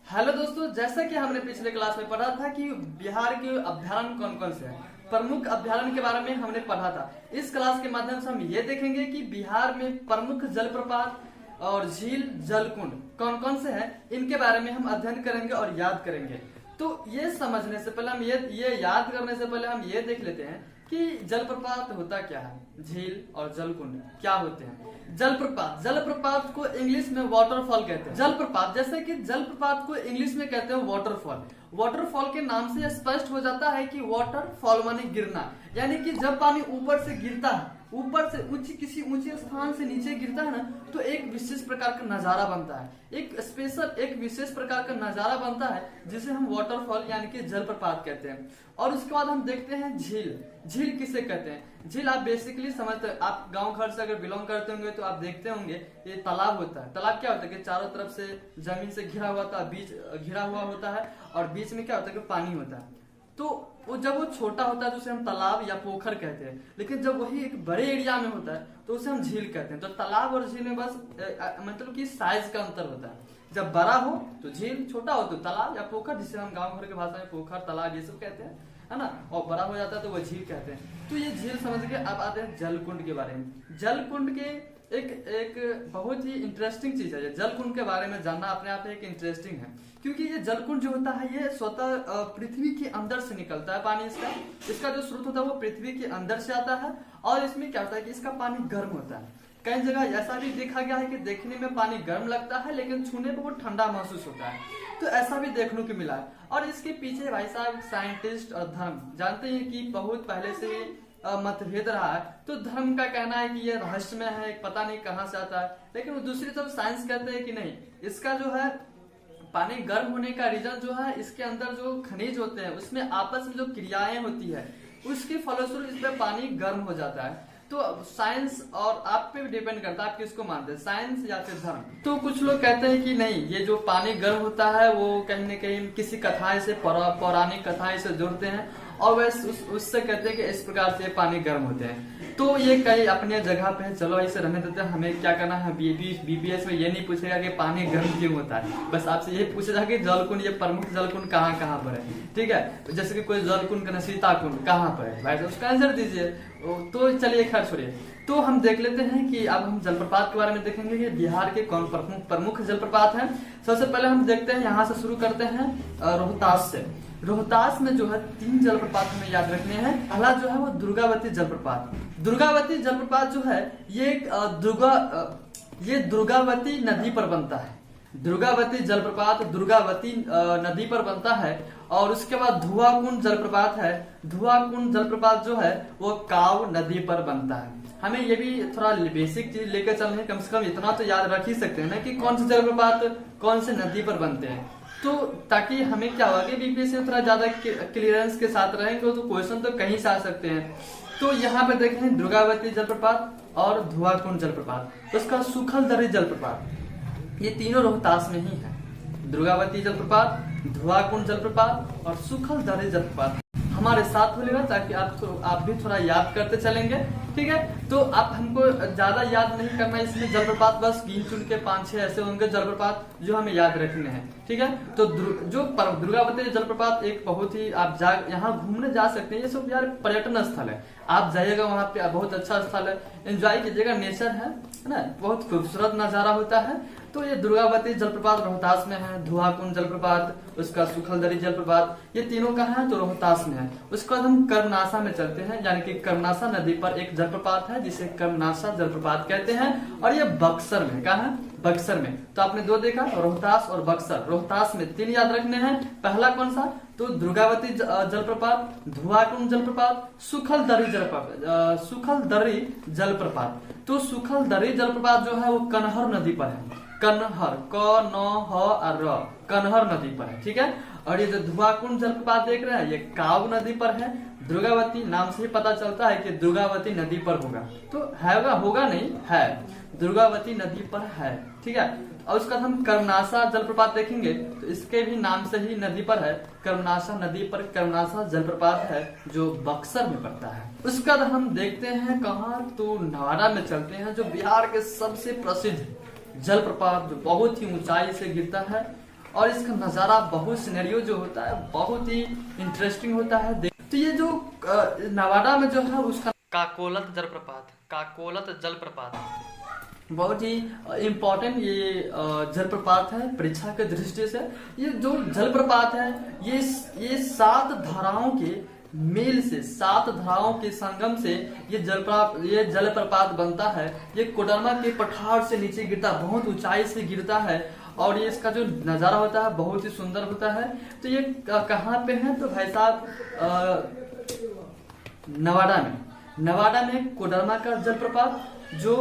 Hello दोस्तों, जैसा कि हमने पिछले क्लास में पढ़ा था कि बिहार के अभ्यारण्य कौन कौन से हैं, प्रमुख अभ्यारण्य के बारे में हमने पढ़ा था। इस क्लास के माध्यम से हम ये देखेंगे कि बिहार में प्रमुख जलप्रपात और झील जलकुंड कौन कौन से हैं, इनके बारे में हम अध्ययन करेंगे और याद करेंगे। तो ये समझने से पहले हम ये याद करने से पहले हम ये देख लेते हैं कि जलप्रपात होता क्या है, झील और जलकुंड क्या होते हैं। जलप्रपात को इंग्लिश में वाटरफॉल कहते हैं। जलप्रपात, जैसे कि जलप्रपात को इंग्लिश में कहते हैं वाटरफॉल। वाटरफॉल के नाम से स्पष्ट हो जाता है कि वाटरफॉल माने गिरना, यानी कि जब पानी ऊपर से गिरता है, ऊपर से किसी ऊंचे स्थान से नीचे गिरता है ना, तो एक विशेष प्रकार का नजारा बनता है, एक विशेष प्रकार का नजारा बनता है जिसे हम वाटरफॉल यानी कि जलप्रपात कहते हैं। और उसके बाद हम देखते हैं झील किसे कहते हैं। झील आप बेसिकली समझते हैं, आप गांव घर से अगर बिलोंग करते होंगे तो आप देखते होंगे ये तालाब होता है। तालाब क्या होता है कि चारों तरफ से जमीन से घिरा हुआ होता है, बीच घिरा हुआ होता है और बीच में क्या होता है कि पानी होता है। तो वो जब वो छोटा होता है तो उसे हम तालाब या पोखर कहते हैं, लेकिन जब वही एक बड़े एरिया में होता है तो उसे हम झील कहते हैं। तो तालाब और झील में बस मतलब कि साइज का अंतर होता है। जब बड़ा हो तो झील, छोटा हो तो तालाब या पोखर, जिसे हम गांव घर की भाषा में पोखर तालाब ये सब कहते हैं, है ना। और बड़ा हो जाता है तो वो झील कहते हैं। तो ये झील समझ के अब आते हैं जलकुंड के बारे में। जलकुंड के एक बहुत ही इंटरेस्टिंग चीज है। जलकुंड के बारे में जानना अपने आप एक इंटरेस्टिंग है, क्योंकि ये जलकुंड जो होता है ये स्वतः पृथ्वी के अंदर से निकलता है पानी। इसका जो स्रोत होता है वो पृथ्वी के अंदर से आता है। और इसमें क्या होता है कि इसका पानी गर्म होता है। कई जगह ऐसा भी देखा गया है कि देखने में पानी गर्म लगता है लेकिन छूने पर वो ठंडा महसूस होता है। तो ऐसा भी देखने को मिला है। और इसके पीछे भाई साहब साइंटिस्ट और धर्म जानते हैं कि बहुत पहले से मतभेद रहा है। तो धर्म का कहना है कि ये रहस्यमय है, पता नहीं कहाँ से आता है, लेकिन दूसरी तरफ साइंस कहते हैं कि नहीं, इसका जो है पानी गर्म होने का रीजन जो है इसके अंदर जो खनिज होते हैं उसमें आपस में जो क्रियाएं होती है उसके फलस्वरूप इसमें पानी गर्म हो जाता है। तो साइंस और आप पे भी डिपेंड करता है आप किसको मानते हैं, साइंस या फिर धर्म। तो कुछ लोग कहते हैं कि नहीं, ये जो पानी गर्म होता है वो कहीं न कहीं किसी कथाएं से, पौराणिक कथाएं से जुड़ते हैं और वैसे उससे कहते हैं कि इस प्रकार से पानी गर्म होते हैं। तो ये कई अपने जगह पे है, चलो इसे रहने देते हैं। हमें क्या करना है, बीपीएस में ये नहीं पूछेगा कि पानी गर्म क्यों होता है, बस आपसे ये पूछेगा कि जलकुंड, ये प्रमुख जलकुंड कहाँ पर है, ठीक है। जैसे कि कोई जलकुंड का सीताकुंड कहाँ पर है, भाई उसका आंसर दीजिए। तो चलिए खैर छोड़िए। तो हम देख लेते हैं कि अब हम जलप्रपात के बारे में देखेंगे कि बिहार के कौन प्रमुख जलप्रपात हैं। सबसे पहले हम देखते हैं, यहाँ से शुरू करते हैं रोहतास से। रोहतास में जो है 3 जलप्रपात हमें याद रखने हैं। पहला जो है वो दुर्गावती जलप्रपात। दुर्गावती जलप्रपात जो है ये दुर्गावती नदी पर बनता है। दुर्गावती जलप्रपात दुर्गावती नदी पर बनता है। और उसके बाद धुआकुंड जलप्रपात है। धुआकुंड जलप्रपात जो है वो काव नदी पर बनता है। हमें ये भी थोड़ा बेसिक चीज लेकर चलने, कम से कम इतना तो याद रख ही सकते हैं ना कि कौन से जलप्रपात कौन से नदी पर बनते हैं। तो ताकि हमें क्या होगा कि बीपीएससी में थोड़ा ज्यादा क्लियरेंस के साथ रहेंगे तो क्वेश्चन तो कहीं से आ सकते हैं। तो यहाँ पे देखें दुर्गावती जलप्रपात और धुआकुंड जलप्रपात, उसका सुखलदरी जलप्रपात, ये तीनों रोहतास में ही है। दुर्गावती जलप्रपात, धुआकुंड जलप्रपात और सुखलदरी जलप्रपात। हमारे साथ बोलेगा ताकि आप भी थोड़ा याद करते चलेंगे, ठीक है। तो आप हमको ज्यादा याद नहीं करना है इसमें जलप्रपात, बस गिन चुन के 5-6 ऐसे होंगे जलप्रपात जो हमें याद रखने हैं, ठीक है। तो जो दुर्गावती जलप्रपात एक बहुत ही आप यहाँ घूमने जा सकते हैं। ये सब यार पर्यटन स्थल है, आप जाइएगा वहाँ पे, बहुत अच्छा स्थल है, एंजॉय कीजिएगा, नेचर है ना, बहुत खूबसूरत नजारा होता है। तो ये दुर्गावती जलप्रपात रोहतास में है। धुआकुंड जलप्रपात, उसका सुखलदरी जलप्रपात, ये तीनों कहाँ है तो रोहतास में है। उसके बाद हम कर्मनासा में चलते हैं, यानी कि कर्मनासा नदी पर एक जलप्रपात है जिसे कर्मनासा जलप्रपात कहते हैं। और ये बक्सर में, कहाँ है, बक्सर में। तो आपने 2 देखा, रोहतास और बक्सर। रोहतास में 3 याद रखने हैं। पहला कौन सा, तो दुर्गावती जलप्रपात, धुआकुंड जलप्रपात, सुखलदरी जलप्रपात। तो सुखलदरी जलप्रपात जो है वो कनहर नदी पर है। कनहर, कनहर नदी पर है, ठीक है। और ये जो धुआकुंड जलप्रपात देख रहे हैं ये काव नदी पर है। दुर्गावती नाम से ही पता चलता है कि दुर्गावती नदी पर होगा, तो होगा नहीं, है, दुर्गावती नदी पर है, ठीक है। और उसका हम कर्मनासा जलप्रपात देखेंगे तो इसके भी नाम से ही नदी पर है। कर्मनासा नदी पर कर्मनासा जलप्रपात है जो बक्सर में पड़ता है। उसका हम देखते हैं कहाँ, तो नवादा में चलते हैं, जो बिहार के सबसे प्रसिद्ध जलप्रपात जो बहुत ही ऊंचाई से गिरता है और इसका नज़ारा बहुत सिनेरियो जो होता है बहुत ही इंटरेस्टिंग होता है। तो ये जो नवादा में जो है उसका काकोलत जलप्रपात बहुत ही इम्पोर्टेंट ये जलप्रपात है परीक्षा के दृष्टि से। ये जो जलप्रपात है ये 7 धाराओं के मेल से, 7 धाराओं के संगम से ये जलप्रपात बनता है। ये कोडरमा के पठार से नीचे गिरता, बहुत ऊंचाई से गिरता है और ये इसका जो नज़ारा होता है बहुत ही सुंदर होता है। तो ये कहाँ पे है? तो भाई साहब नवादा में कोडरमा का जलप्रपात जो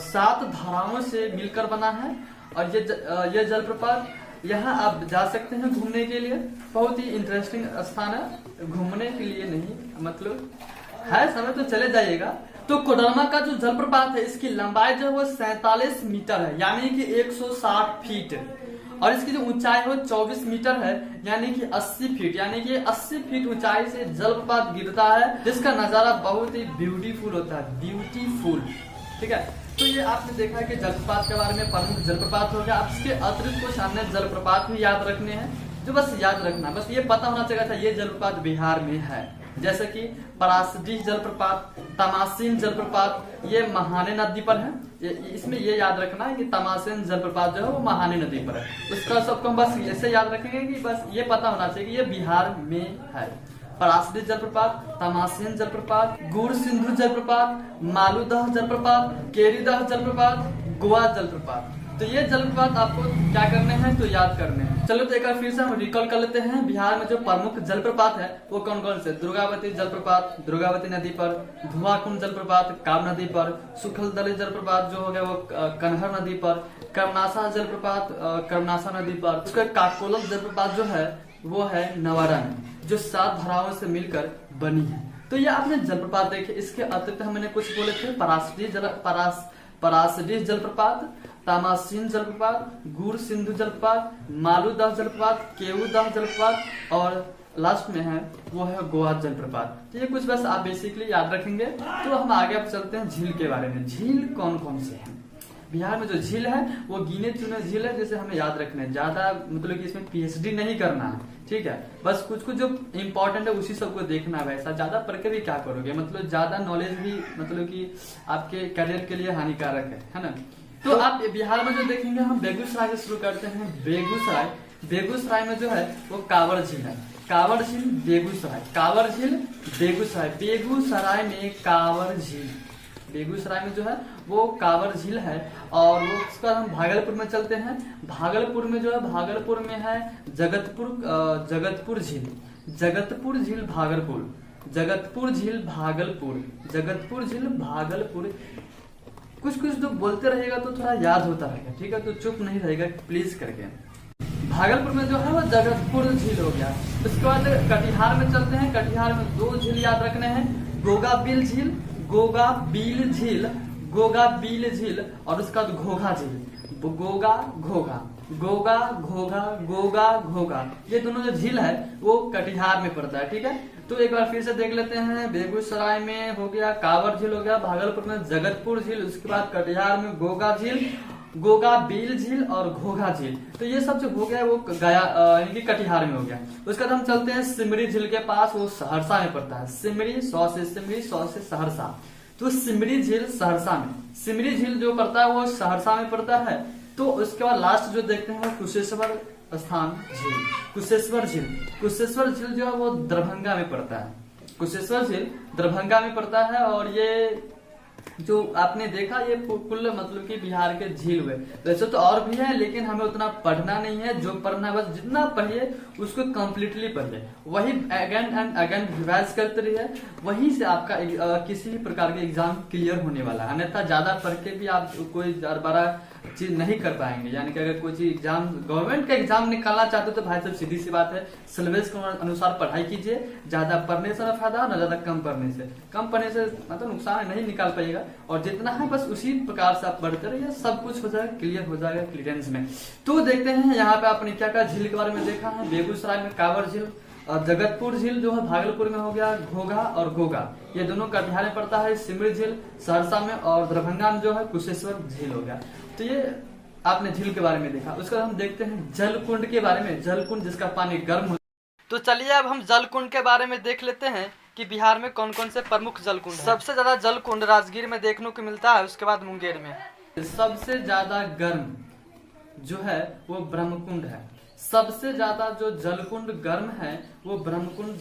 7 धाराओं से मिलकर बना है। और ये जलप्रपात यहाँ आप जा सकते हैं घूमने के लिए, बहुत ही इंटरेस्टिंग स्थान है घूमने के लिए, नहीं मतलब है समय तो चले जाइएगा। तो कोडरमा का जो जलप्रपात है इसकी लंबाई जो है वो 47 मीटर है यानी कि 160 फीट, और इसकी जो ऊंचाई है वो 24 मीटर है यानी कि 80 फीट, यानी कि 80 फीट ऊंचाई से जलप्रपात गिरता है जिसका नजारा बहुत ही ब्यूटीफुल होता है, ब्यूटीफुल। ठीक है, तो ये आपने देखा कि जलप्रपात के बारे में प्रमुख जलप्रपात हो गया। अब इसके अतिरिक्त कुछ अन्य जलप्रपात भी याद रखने हैं, जो बस याद रखना, बस ये पता होना चाहिए था ये जलप्रपात बिहार में है। जैसे कि परासडीह जलप्रपात, तमासीन जलप्रपात, ये महाने नदी पर है। इसमें ये याद रखना है कि तमासीन जलप्रपात जो है वो महाने नदी पर है। उसका सबको हम बस ऐसे याद रखेंगे कि बस ये पता होना चाहिए कि ये बिहार में है। परासडीह जलप्रपात, तमासीन जलप्रपात, गुड़ सिंधु जलप्रपात, मालूदह जलप्रपात, केरीदह जलप्रपात, गोवा जलप्रपात। तो ये जलप्रपात आपको क्या करने हैं तो याद करने हैं। चलो तो एक बार फिर से हम रिकॉल कर लेते हैं बिहार में जो प्रमुख जलप्रपात है वो कौन कौन से। दुर्गावती जलप्रपात दुर्गावती नदी पर, धुआकुंड जलप्रपात काब नदी पर, सुखलदली जलप्रपात जो हो गया वो कन्हर नदी पर, कर्मनासा जलप्रपात कर्मनासा नदी पर। उसका काकोलत जलप्रपात जो है वो है नवादा में, जो 7 धाराओं से मिलकर बनी है। तो ये आपने जलप्रपात देखे। इसके अतिरिक्त हमने कुछ बोले थे, परासडीह जलप्रपात, तामासीन जलप्रपात, गुड़ सिंधु जलप्रपात, मालूदह जलप्रपात, केऊदह जलप्रपात और लास्ट में है वो है गोवा जलप्रपात। तो ये कुछ बस आप बेसिकली याद रखेंगे। तो हम आगे अब चलते हैं झील के बारे में। झील कौन कौन से हैं बिहार में? जो झील है वो गिने चुने झील है, जैसे हमें याद रखना है, ज्यादा मतलब कि इसमें पीएचडी नहीं करना है। ठीक है, बस कुछ कुछ जो इम्पोर्टेंट है उसी सबको देखना है। वैसा ज्यादा पढ़ के भी क्या करोगे, मतलब ज्यादा नॉलेज भी मतलब कि आपके करियर के लिए हानिकारक है ना। तो आप बिहार में जो देखेंगे, हम बेगूसराय से शुरू करते हैं। बेगूसराय में जो है वो कांवड़ झील है। कांवड़ झील बेगूसराय, कांवड़ झील बेगूसराय, बेगूसराय में कांवड़ झील, बेगूसराय में जो है वो कांवड़ झील है। और वो उसका हम भागलपुर में चलते हैं। भागलपुर में जो है, भागलपुर में है जगतपुर झील, जगतपुर झील भागलपुर, जगतपुर झील भागलपुर, जगतपुर झील भागलपुर। कुछ कुछ तो बोलते रहेगा तो थोड़ा याद होता रहेगा, ठीक है, तो चुप नहीं रहेगा प्लीज करके। भागलपुर में जो है वो जगतपुर झील हो गया। उसके बाद कटिहार में चलते हैं। कटिहार में 2 झील याद रखने हैं, गोगाबिल झील, गोगाबिल झील, गोगाबिल झील और उसका घोघा झील, गोगा घोघा, गोगा घोघा, गोगा घोघा। ये दोनों जो झील है वो कटिहार में पड़ता है। ठीक है, तो एक बार फिर से देख लेते हैं। बेगूसराय में हो गया कांवड़ झील हो गया, भागलपुर में जगतपुर झील, उसके बाद कटिहार में गोगा झील, गोगाबिल झील और घोघा झील। तो ये सब जो हो गया वो गया यानी कि कटिहार में हो गया। उसके बाद हम चलते हैं सिमरी झील के पास, वो सहरसा में पड़ता है। सिमरी, सौ से सहरसा। तो सिमरी झील सहरसा में, सिमरी झील जो पड़ता है वो सहरसा में पड़ता है। तो उसके बाद लास्ट जो देखते हैं वो कुशेश्वर स्थान झील, कुशेश्वर झील। कुशेश्वर झील जो है वो दरभंगा में पड़ता है। कुशेश्वर झील दरभंगा में पड़ता है। और ये जो आपने देखा ये कुल मतलब कि बिहार के झील हुए। वैसे तो और भी है लेकिन हमें उतना पढ़ना नहीं है, जो पढ़ना है बस जितना पढ़िए उसको कम्प्लीटली पढ़िए, वही अगेन एंड अगेन रिवाइज करते रहिए, वहीं से आपका किसी भी प्रकार के एग्जाम क्लियर होने वाला है। अन्यथा ज्यादा पढ़ के भी आप कोई बड़ा चीज नहीं कर पाएंगे। यानी कि अगर कोई चीज एग्जाम गवर्नमेंट का एग्जाम निकालना चाहते हो तो भाई साहब सीधी सी बात है, सिलेबस के अनुसार पढ़ाई कीजिए। ज्यादा पढ़ने से ना फायदा, न ज्यादा कम पढ़ने से। कम पढ़ने से मतलब नुकसान नहीं निकाल पाइएगा, और जितना है बस उसी प्रकार से आप पढ़ते रहिए, सब कुछ हो जाएगा, क्लियर हो जाएगा क्लियरेंस में। तो देखते हैं यहाँ पे आपने क्या क्या झील के बारे में देखा है। बेगूसराय में कांवड़ झील, और जगतपुर झील जो है भागलपुर में हो गया, घोघा और गोगा, ये दोनों कटिहार में पड़ता है। सिमरी झील सहरसा में, और दरभंगा में जो है कुशेश्वर झील हो गया। तो ये आपने झील के बारे में देखा। उसके बाद हम देखते हैं जलकुंड के बारे में, जलकुंड जिसका पानी गर्म हो। तो चलिए अब हम जलकुंड के बारे में देख लेते हैं कि बिहार में कौन कौन से प्रमुख जलकुंड हैं। सबसे ज्यादा जलकुंड राजगीर में देखने को मिलता है, उसके बाद मुंगेर में। सबसे ज्यादा गर्म जो है वो ब्रह्मकुंड है। सबसे ज्यादा जो जलकुंड गर्म है वो ब्रह्मकुंड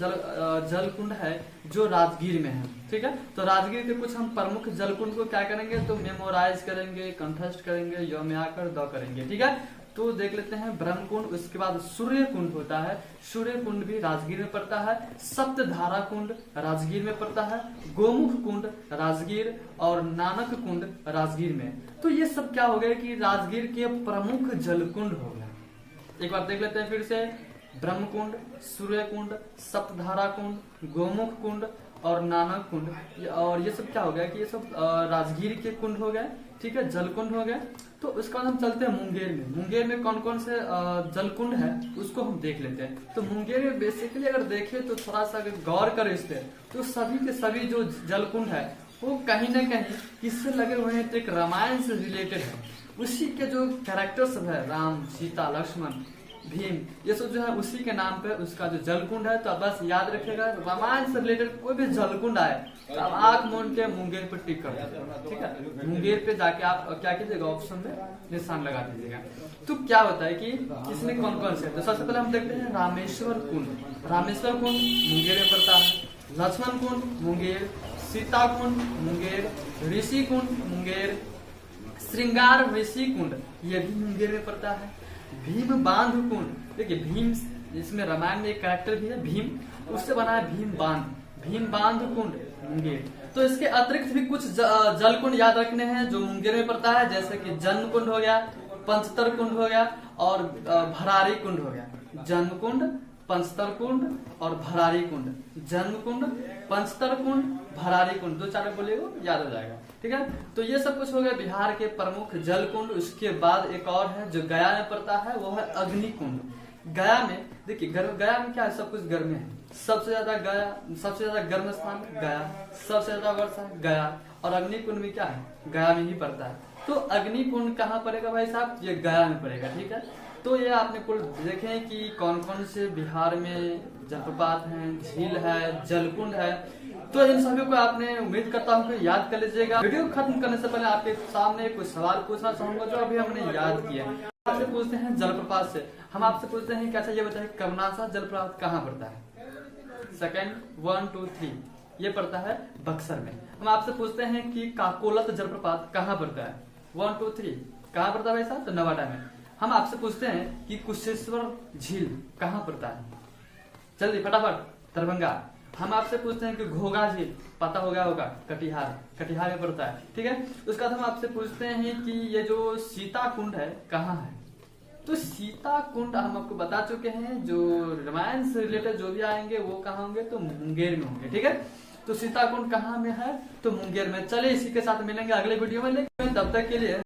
जलकुंड है जो राजगीर में है। ठीक है, तो राजगीर के कुछ हम प्रमुख जलकुंड को क्या करेंगे तो मेमोराइज करेंगे, कंठस्थ करेंगे, यो में आकर द करेंगे। ठीक है, तो देख लेते हैं ब्रह्मकुंड। उसके बाद सूर्य कुंड होता है, सूर्य कुंड भी राजगीर में पड़ता है। सप्तधारा कुंड राजगीर में पड़ता है। गोमुख कुंड राजगीर और नानक कुंड राजगीर में। तो ये सब क्या हो गया कि राजगीर के प्रमुख जलकुंड हो गया। एक बार देख लेते हैं फिर से, ब्रह्मकुंड, सूर्य कुंड, सप्तधारा कुंड, गोमुख कुंड और नानक कुंड, और ये सब क्या हो गया कि ये सब राजगीर के कुंड हो गए। ठीक है, जलकुंड हो गए। तो उसके बाद हम चलते हैं मुंगेर में। मुंगेर में कौन कौन से जलकुंड है उसको हम देख लेते हैं। तो मुंगेर में बेसिकली अगर देखें तो थोड़ा सा अगर गौर करें इस पे, तो सभी के सभी जो जलकुंड है वो कहीं ना कहीं किससे लगे हुए हैं तो एक रामायण से रिलेटेड है। उसी के जो कैरेक्टर्स सब है, राम, सीता, लक्ष्मण, भीम, ये सब जो है उसी के नाम पे उसका जो जलकुंड है। तो अब बस याद रखिएगा, रामायण से रिलेटेड कोई भी जलकुंड आए तो आप आंख मूंद के मुंगेर पे टिक कर दीजिएगा। ठीक है, मुंगेर पे जाके आप क्या कीजिएगा, ऑप्शन में निशान लगा दीजिएगा। तो क्या होता है कि इसमें कौन कौन से, तो सबसे पहले हम देखते हैं रामेश्वर कुंड। रामेश्वर कुंड मुंगेर में पड़ता है। लक्ष्मण कुंड मुंगेर, सीता कुंड मुंगेर, ऋषि कुंड मुंगेर, श्रृंगार ऋषि कुंड ये भी मुंगेर में पड़ता है। भीम बांध कुंड, देखिए भीम, इसमें रामायण में एक कैरेक्टर भी है भीम, उससे बना है भीम बांध। भीम बांध कुंड मुंगेर। तो इसके अतिरिक्त भी कुछ जलकुंड याद रखने हैं जो मुंगेर में पड़ता है, जैसे कि जन्म कुंड हो गया, पंचतर कुंड हो गया और भरारी कुंड हो गया। जन्म कुंड, पंचतर कुंड और भरारी कुंड। जन्म कुंड, पंचतर कुंड, भरारी कुंड, दो चार बोलेगा याद हो जाएगा। ठीक है, तो ये सब कुछ हो गया बिहार के प्रमुख जलकुंड। उसके बाद एक और है जो गया में पड़ता है, वो है अग्नि कुंड। गया में देखिए, गया में क्या है, सब कुछ गर्म है। सबसे ज्यादा गया, सबसे ज्यादा गर्म स्थान गया, सबसे ज्यादा वर्षा गया, और अग्नि कुंड भी क्या है, गया में ही पड़ता है। तो अग्नि कुंड कहाँ पड़ेगा भाई साहब, ये गया में पड़ेगा। ठीक है, तो ये आपने कुल देखें कि कौन कौन से बिहार में जलप्रपात हैं, झील है, जलकुंड है। तो इन सभी को आपने, उम्मीद करता हूँ कि याद कर लीजिएगा। वीडियो खत्म करने से पहले आपके सामने कुछ सवाल पूछना चाहूंगा जो अभी हमने याद किया। आपसे पूछते हैं जलप्रपात से, हम आपसे पूछते हैं कि अच्छा ये बताइए कर्मनासा जलप्रपात कहाँ पड़ता है। सेकंड 1 2 3 ये पड़ता है बक्सर में। हम आपसे पूछते हैं कि काकोलत जलप्रपात कहाँ पड़ता है। 1 2 3 कहाँ पड़ता है भाई साहब, तो नवादा में। हम आपसे पूछते हैं कि कुशेश्वर झील कहाँ पड़ता है, जल्दी फटाफट, दरभंगा। हम आपसे पूछते हैं कि घोघा झील, पता हो गया होगा, कटिहार, कटिहार में पड़ता है। ठीक है, उसके बाद हम आपसे पूछते हैं कि ये जो सीता कुंड है कहाँ है। तो सीता कुंड हम आपको बता चुके हैं, जो रामायण से रिलेटेड जो भी आएंगे वो कहाँ होंगे, तो मुंगेर में होंगे। ठीक है, तो सीता कुंड कहाँ में है, तो मुंगेर में। चलिए इसी के साथ मिलेंगे अगले वीडियो में, लेकिन तब तक के लिए